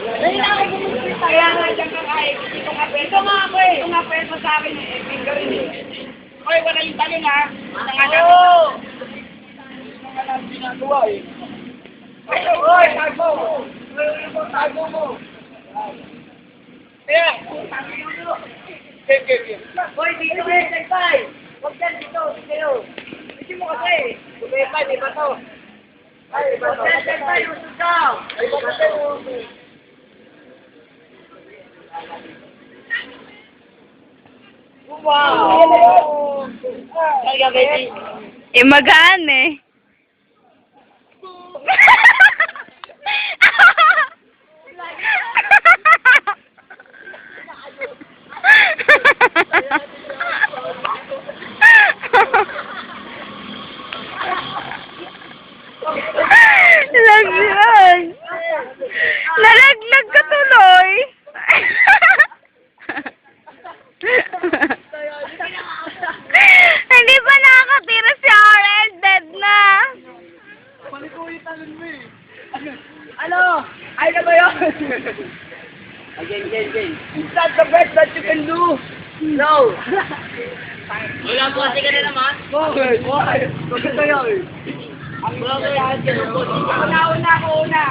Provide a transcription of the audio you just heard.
Dahil ako bumibili kaya nga dyan kang ay. Ito nga pwede. Ito nga ako eh. Ito nga pwede sa akin eh. Finger rin eh. Oy, wala yung talin ha. Oo! Ito nga lang ginagawa eh. Oy, tago mo. Tago mo. Kaya, Hoy, dito kayo, Senpai! Huwag dyan, dito, dito. Hindi mo kasi. Senpai, di ba to? Ay, iba to. Senpai, usod ka! Ay, iba to. Wow! Talaga, baby. Magaan eh. Lagyan. Nalaglag ka tuloy. Hindi pa nakakatira si RL. Dead na. Ano? Ay na ba yun? Again. It's not the best that you can do. No. Wala po kasi ka na naman. Okay. Kasi kayo eh. Ang mga kaya, ako na.